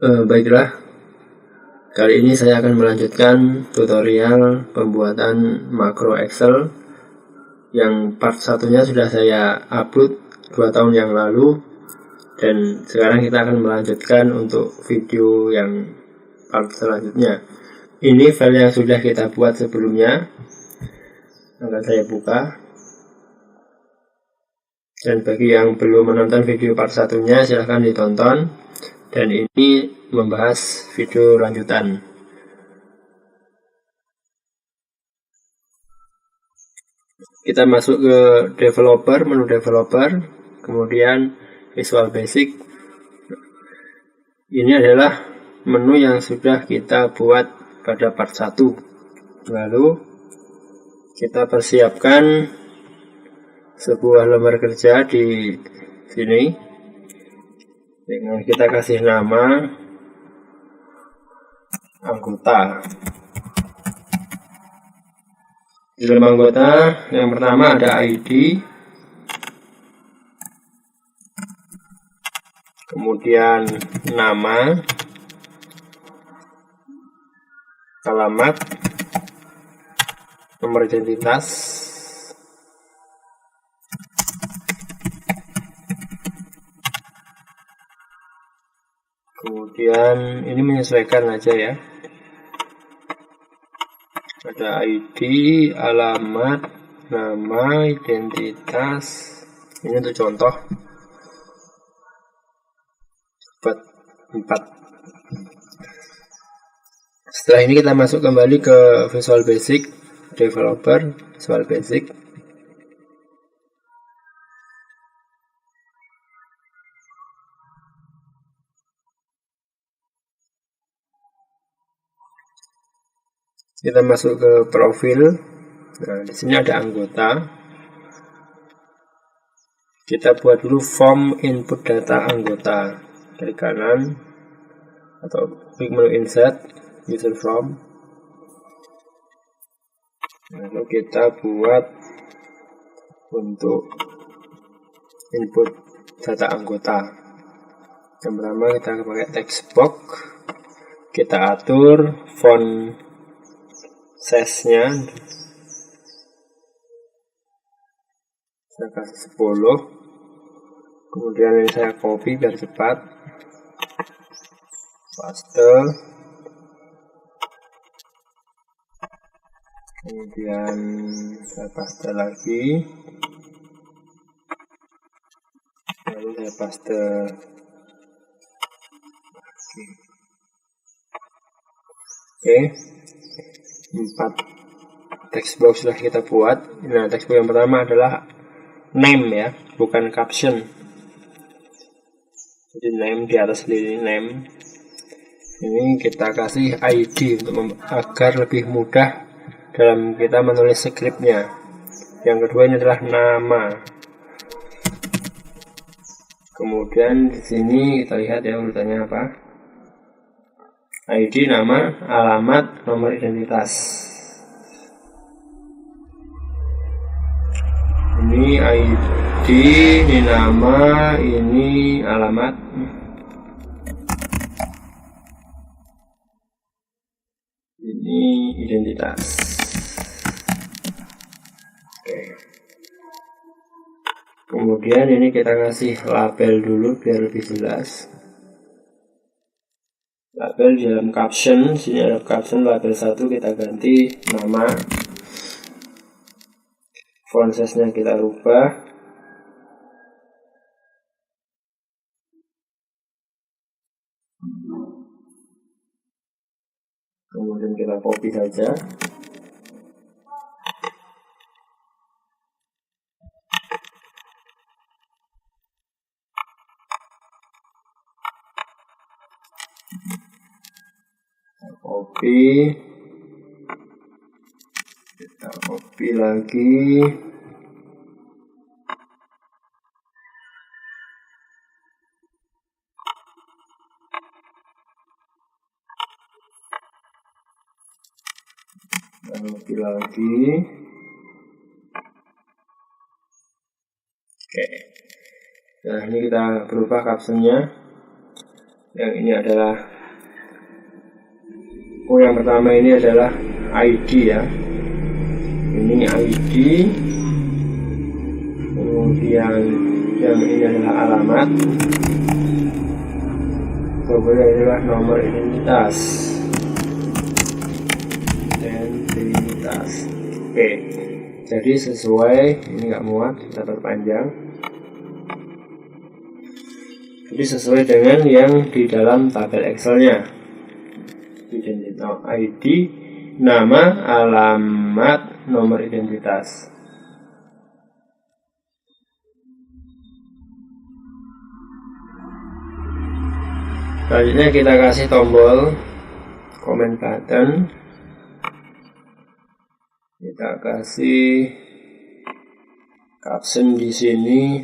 Baiklah, kali ini saya akan melanjutkan tutorial pembuatan makro Excel yang part satunya sudah saya upload 2 tahun yang lalu, dan sekarang kita akan melanjutkan untuk video yang part selanjutnya. Ini file yang sudah kita buat sebelumnya, akan saya buka. Dan bagi yang belum menonton video part satunya, silahkan ditonton. Dan ini membahas video lanjutan. Kita masuk ke developer, menu developer, kemudian Visual Basic. Ini adalah menu yang sudah kita buat pada part 1. Lalu kita persiapkan sebuah lembar kerja di sini dengan kita kasih nama anggota. Di dalam anggota yang pertama ada ID, kemudian nama, alamat, nomor identitas, kemudian ini menyesuaikan aja ya, ada ID, alamat, nama, identitas. Ini untuk contoh buat 4. Setelah ini kita masuk kembali ke Visual Basic Developer, Visual Basic. Kita masuk ke profil. Nah, di sini ada anggota. Kita buat dulu form input data anggota. Dari kanan atau klik menu insert, user form. Lalu kita buat untuk input data anggota. Yang pertama kita pakai text box. Kita atur font size-nya, saya kasih 10. Kemudian ini saya copy biar cepat, paste, kemudian saya paste lagi, lalu saya paste lagi. Oke, 4 text box sudah kita buat. Nah, text box yang pertama adalah name ya, bukan caption. Jadi name di atas ini name. Ini kita kasih ID untuk agar lebih mudah dalam kita menulis skripnya. Yang kedua ini adalah nama. Kemudian di sini kita lihat ya urutannya apa. ID, nama, alamat, nomor identitas. Ini ID, ini nama, ini alamat. Ini identitas. Oke. Kemudian ini kita kasih label dulu biar lebih jelas. Label di dalam caption, sini ada caption label 1, kita ganti nama. Font size-nya kita rubah. Kemudian kita copy saja. Kita copy lagi, copy lagi. Oke, nah ini kita berubah captionnya. Yang ini adalah yang pertama ini adalah ID ya. Ini ID. Kemudian yang ini adalah alamat. Kemudian inilah nomor identitas. Oke. Jadi sesuai, ini nggak muat, kita perpanjang. Jadi sesuai dengan yang di dalam tabel Excelnya. Identitas ID, nama, alamat, nomor identitas. Selanjutnya kita kasih tombol comment button. Kita kasih caption di sini,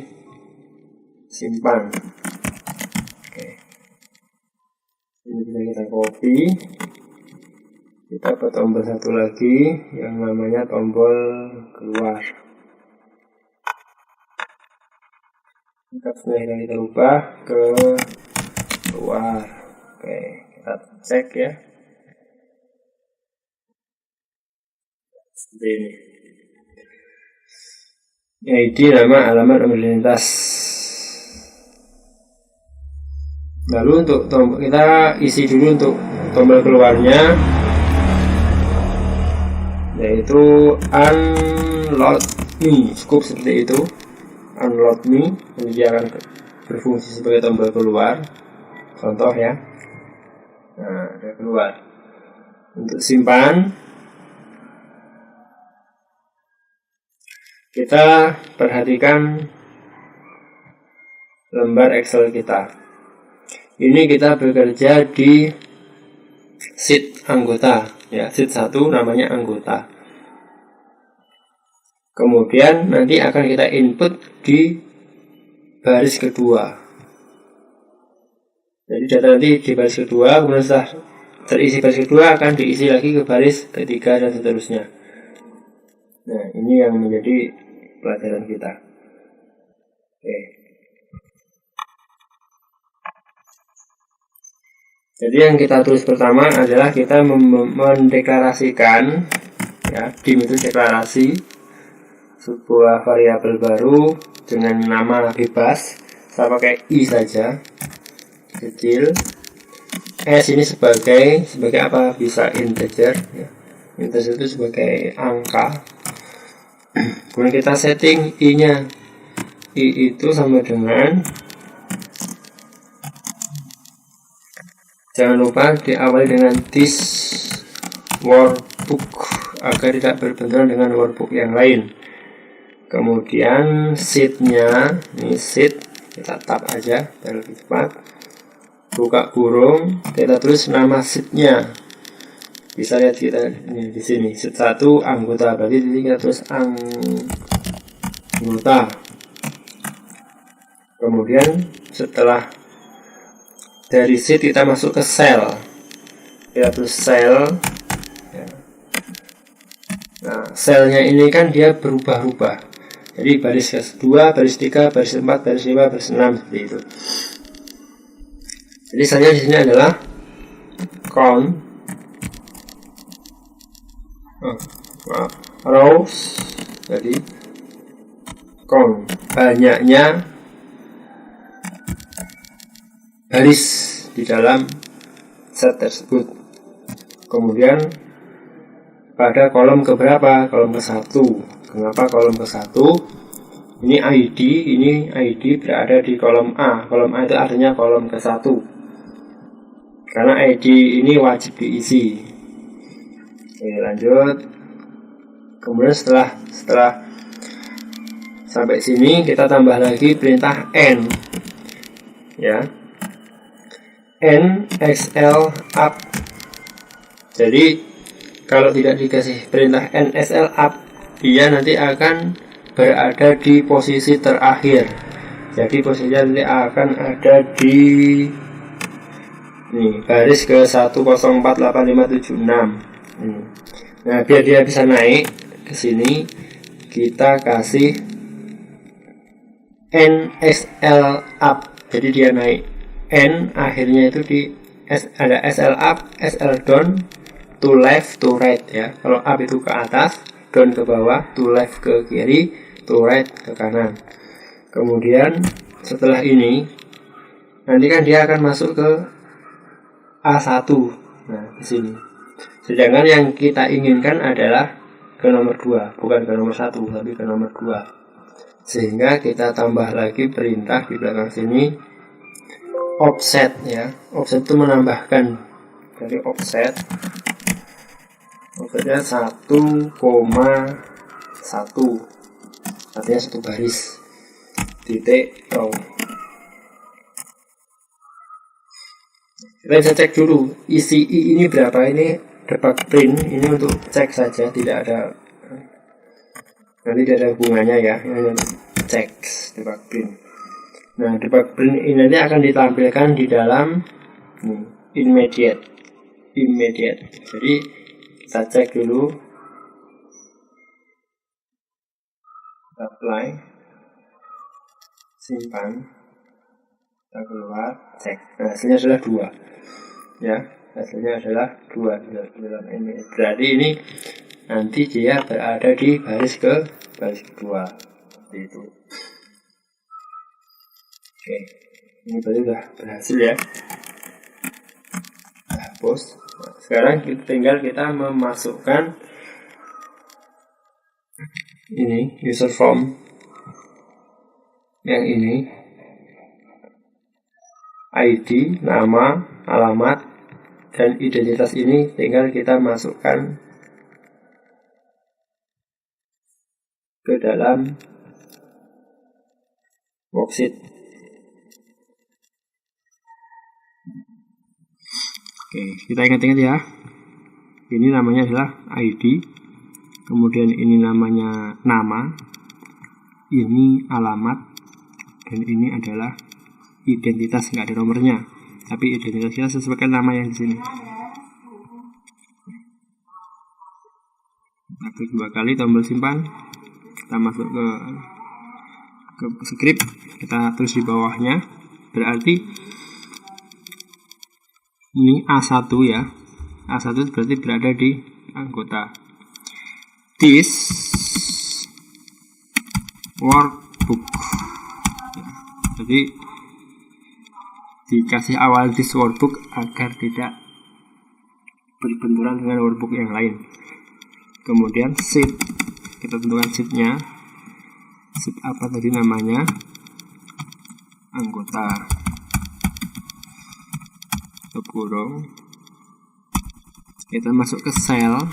simpan. Oke. Ini bisa kita copy. Kita ke tombol satu lagi yang namanya tombol keluar. Captionnya kita ubah ke keluar. Oke, kita cek ya. Seperti ini. ID, nama, alamat, nomor identitas. Lalu untuk tombol, kita isi dulu untuk tombol keluarnya, yaitu unload me. Cukup seperti itu, unload me. Jadi dia akan berfungsi sebagai tombol keluar. Contoh ya. Nah, udah keluar. Untuk simpan, kita perhatikan lembar Excel kita. Ini kita bekerja di sheet anggota, ya, sheet 1 namanya anggota. Kemudian nanti akan kita input di baris kedua. Jadi data nanti di baris kedua, kemudian setelah terisi baris kedua akan diisi lagi ke baris ketiga dan seterusnya. Nah, ini yang menjadi pelajaran kita. Oke. Jadi yang kita tulis pertama adalah kita mendeklarasikan, ya, dim itu deklarasi sebuah variabel baru dengan nama bebas. Saya pakai i saja, kecil. S ini sebagai apa? Bisa integer, ya. Integer itu sebagai angka. Kemudian kita setting i-nya. I itu sama dengan, jangan lupa diawali dengan this workbook agar tidak berbenturan dengan workbook yang lain. Kemudian sheet-nya, ini sheet, kita tab aja biar lebih cepat. Buka kurung, kita tulis nama sheet-nya. Bisa lihat kita ini di sini, sheet 1 anggota, berarti di sini kita tulis anggota. Kemudian setelah dari sheet kita masuk ke cell, kita tulis cell. Nah, selnya ini kan dia berubah-ubah. Jadi baris ke-2, baris 3, baris 4, baris 5, baris 6 seperti itu. Jadi saya di sini adalah count rows. Jadi count banyaknya baris di dalam set tersebut. Kemudian pada kolom keberapa? Kolom ke-1. Kenapa kolom ke-1? Ini ID berada di kolom A. Kolom A itu artinya kolom ke-1. Karena ID ini wajib diisi. Oke, lanjut. Kemudian setelah sampai sini kita tambah lagi perintah N. Ya. N XL up. Jadi kalau tidak dikasih perintah NSL up, dia nanti akan berada di posisi terakhir. Jadi posisinya nanti akan ada di baris ke 1048576. Nah, biar dia bisa naik ke sini, kita kasih NSL up. Jadi dia naik N akhirnya itu ada SL up, SL down, to left, to right ya. Kalau up itu ke atas, down ke bawah, to left ke kiri, to right ke kanan. Kemudian setelah ini nanti kan dia akan masuk ke A1. Nah, di sini. Sedangkan yang kita inginkan adalah ke nomor 2, bukan ke nomor 1, tapi ke nomor 2. Sehingga kita tambah lagi perintah di belakang sini offset ya. Offset itu menambahkan dari offsetnya 1,1, artinya 1 baris titik row. Kita bisa cek dulu isi I ini berapa. Ini debug print, ini untuk cek saja, tidak ada, nanti tidak ada hubungannya ya, ini untuk cek debug print. Nah, debug print ini nanti akan ditampilkan di dalam immediate. Jadi kita cek dulu, apply, simpan, kita keluar, cek. Nah, hasilnya adalah 2 ya, hasilnya adalah 2 dalam ini. Berarti ini nanti dia berada di baris kedua seperti itu. Oke, ini berarti sudah berhasil ya. Hapus. Nah, sekarang tinggal kita memasukkan ini user form yang ini, ID, nama, alamat, dan identitas ini tinggal kita masukkan ke dalam worksheet. Oke, kita ingat-ingat ya. Ini namanya adalah ID, kemudian ini namanya nama, ini alamat, dan ini adalah identitas, nggak ada nomornya, tapi identitasnya sesuaikan nama yang di sini. Kita klik 2 kali tombol simpan, kita masuk ke script, kita tulis di bawahnya, berarti ini A1 ya. A1 berarti berada di anggota. This workbook. Jadi dikasih awal this workbook agar tidak berbenturan dengan workbook yang lain. Kemudian sheet, kita tentukan sheetnya, sheet apa tadi namanya, anggota, kurung, kita masuk ke cell.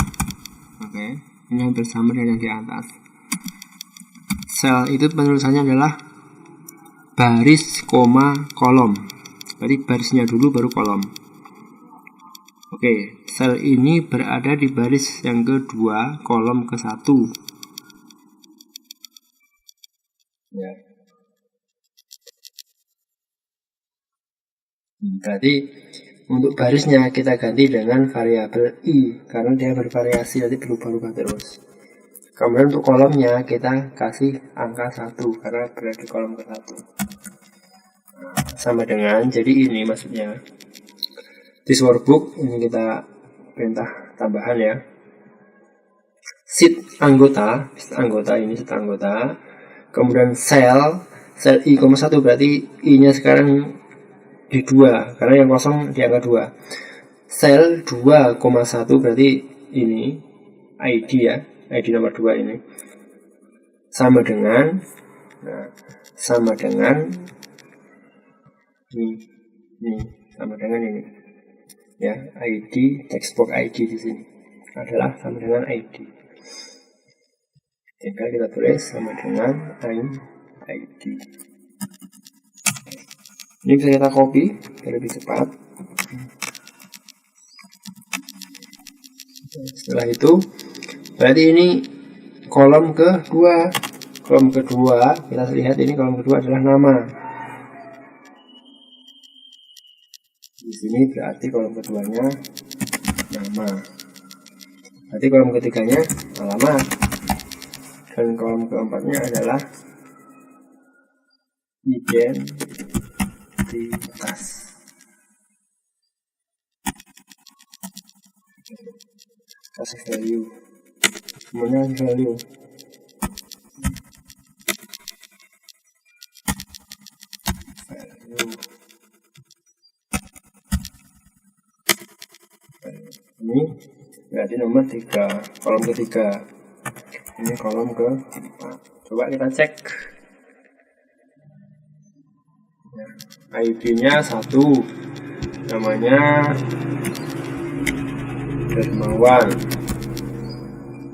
Oke, ini hampir sama dengan yang di atas. Cell itu penulisannya adalah baris, koma, kolom. Berarti barisnya dulu baru kolom. Oke, sel ini berada di baris yang kedua, kolom ke-1 ya. Berarti untuk barisnya kita ganti dengan variabel i, karena dia bervariasi, nanti berubah-ubah terus. Kemudian untuk kolomnya kita kasih angka 1 karena berada di kolom ke-1. Sama dengan, jadi ini maksudnya this workbook, ini kita perintah tambahan ya, sheet anggota, ini sheet anggota, kemudian cell i,1 berarti i nya sekarang di 2 karena yang kosong di angka 2, cell 2,1 berarti ini ID ya, ID nomor 2 ini sama dengan, ini sama dengan ini ya, ID textbox ID di sini adalah sama dengan ID. Tinggal kita tulis sama dengan ID. Ini bisa kita copy biar lebih cepat. Setelah itu berarti ini kolom kedua. Kolom kedua kita lihat, ini kolom kedua adalah nama. Di sini berarti kolom keduanya nama. Berarti kolom ketiganya alamat. Dan kolom keempatnya adalah identitas. kasih value, semuanya value. Ini berarti nomor 3, kolom ketiga. Ini kolom keempat. Coba kita cek. ID-nya 1, namanya Dermawan,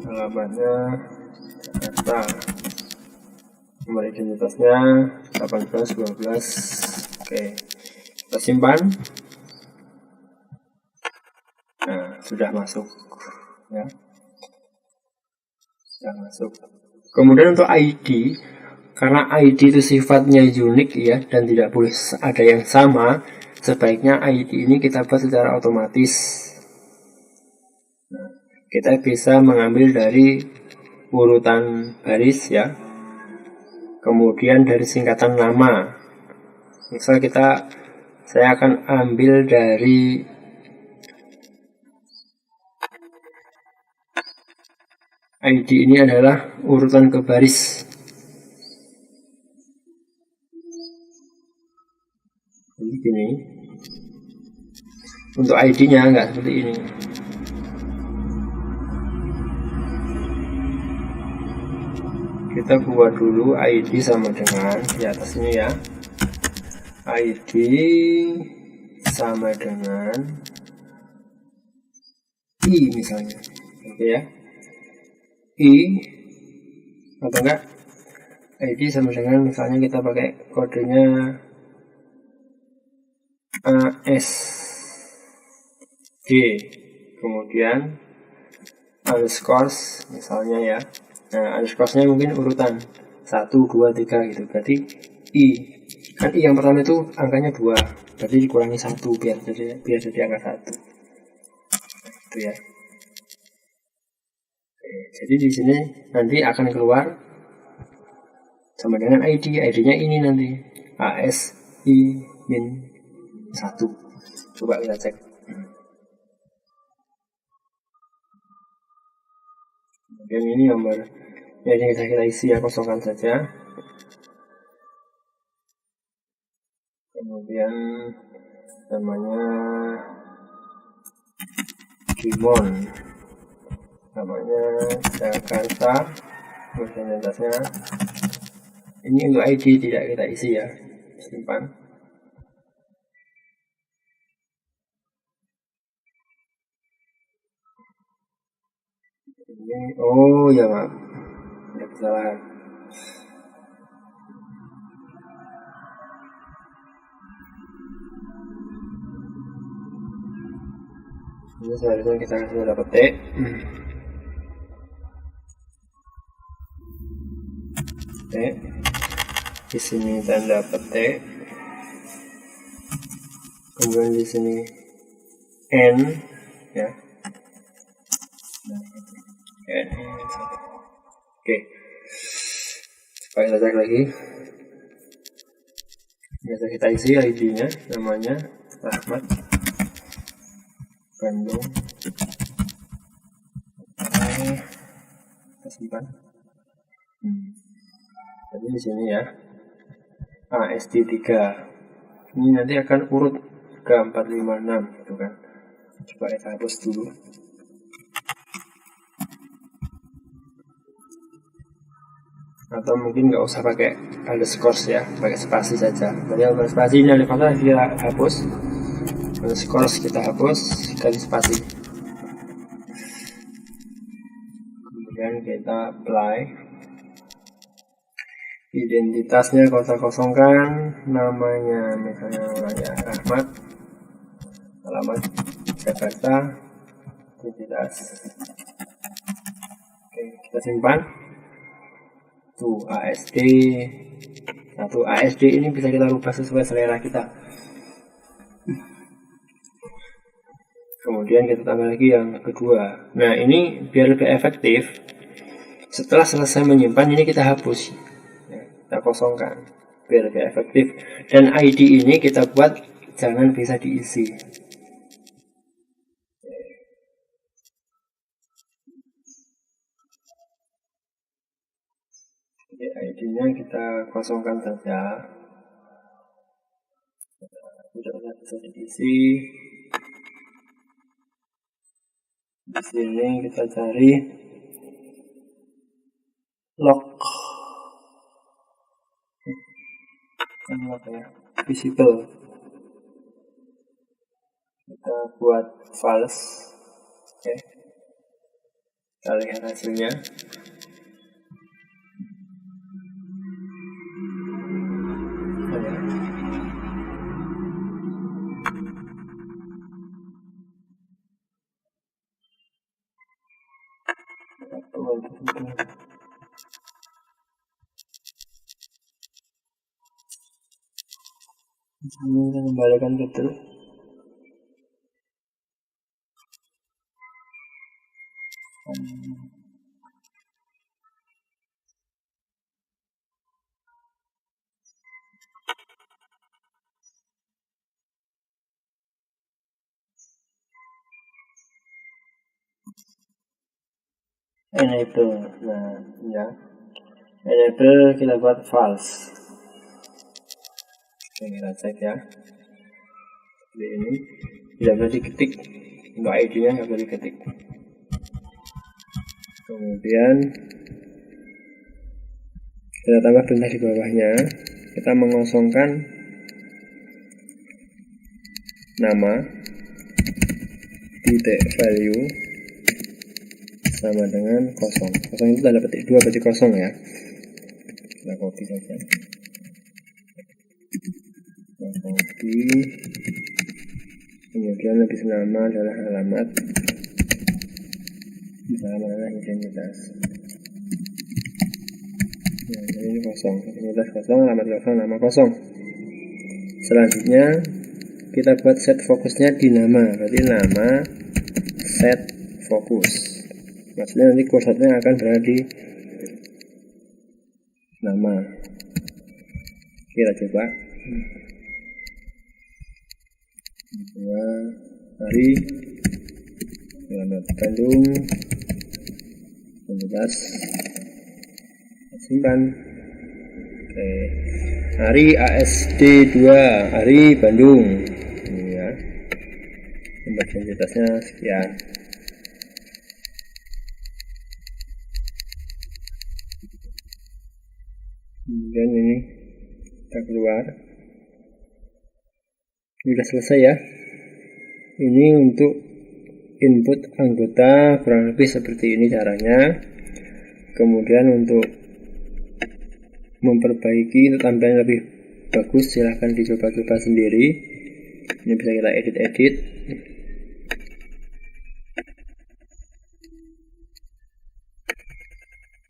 alamatnya Jakarta, nomor identitasnya 1812. Oke, kita simpan. Nah, sudah masuk ya, sudah masuk. Kemudian untuk ID, karena ID itu sifatnya unik ya, dan tidak boleh ada yang sama, sebaiknya ID ini kita buat secara otomatis. Nah, kita bisa mengambil dari urutan baris ya, kemudian dari singkatan nama. Misal saya akan ambil dari ID ini adalah urutan ke baris. Jadi gini, untuk ID-nya nggak seperti ini. Kita buat dulu ID sama dengan di atas ini ya. ID sama dengan I misalnya, oke ya. I atau enggak ID sama dengan misalnya kita pakai kodenya ASD, kemudian underscores misalnya ya. Nah, underscore-nya mungkin urutan 1, 2, 3 gitu. Berarti I. Kan I yang pertama itu angkanya 2. Berarti dikurangi 1 biar jadi angka 1. Itu ya. Oke, jadi di sini nanti akan keluar sama dengan ID. ID-nya ini nanti ASI-1. Coba kita cek. Kemudian ini nomor yang kita isi ya, kosongkan saja. Kemudian namanya Dimon, namanya Jakarta, kemudian identitasnya ini untuk ID tidak kita isi ya, simpan. Ini oh ya maaf, ada kesalahan. Ini seharusnya kita kasih tanda petik. Di sini tanda petik. Kemudian di sini N ya. N. Oke. Coba kita cek lagi. Biasa kita isi ID-nya, namanya Rahmat Bandung. Kita simpan. Jadi di sini ya, ASD3. Ini nanti akan urut ke 4, 5, 6 gitu kan. Coba kita hapus dulu. Atau mungkin nggak usah pakai underscore ya, pakai spasi saja. Jadi kalau spasi ini ada kata kita hapus, underscore kita hapus, ganti spasi. Kemudian kita apply. Identitasnya kita kosongkan, namanya misalnya Rahmat, alamat Jakarta, identitas. Oke, kita simpan. Tuh ASD. Satu ASD ini bisa kita rubah sesuai selera kita. Kemudian kita tambah lagi yang kedua. Nah ini biar lebih efektif, setelah selesai menyimpan ini kita hapus ya, kita kosongkan biar lebih efektif. Dan ID ini kita buat jangan bisa diisi. ID-nya kita kosongkan saja, tidak bisa diisi. Di sini kita cari log, visible. Kita buat false. Oke, kita lihat hasilnya. Kita kembalikan ke true. Enable, nah ya, enable kita buat false. Oke, kita cek ya. Seperti ini, tidak boleh diketik, untuk ID-nya nggak boleh diketik. Kemudian kita tambah perintah di bawahnya, kita mengosongkan nama titik value sama dengan kosong. Kosong itu tanda petik 2 berarti kosong ya. Kita copy saja. Copy. Kemudian lebih nama adalah alamat. Misalnya identitas. Nah, ini kosong. Identitas kosong, alamat kosong, nama kosong. Selanjutnya kita buat set fokusnya di nama. Berarti nama set fokus. Maksudnya nanti kursornya akan berada di nama. Kita coba. Hari, alamat Bandung, identitas, simpan. Oke. Hari ASD 2, hari Bandung. Ini ya. Tempat identitasnya sekian. Kemudian ini kita keluar. Ini sudah selesai ya. Ini untuk input anggota, kurang lebih seperti ini caranya. Kemudian untuk memperbaiki tampilan lebih bagus, silahkan dicoba-coba sendiri. Ini bisa kita edit-edit.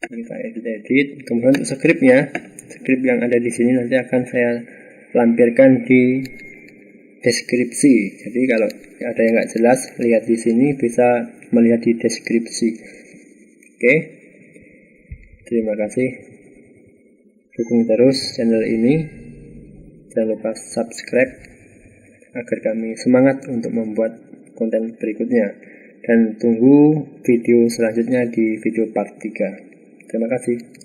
Kita edit-edit. Kemudian untuk scriptnya, script yang ada di sini nanti akan saya lampirkan di deskripsi. Jadi kalau ada yang nggak jelas, lihat di sini, bisa melihat di deskripsi. Oke, terima kasih. Dukung terus channel ini. Jangan lupa subscribe agar kami semangat untuk membuat konten berikutnya. Dan tunggu video selanjutnya di video part 3. Terima kasih.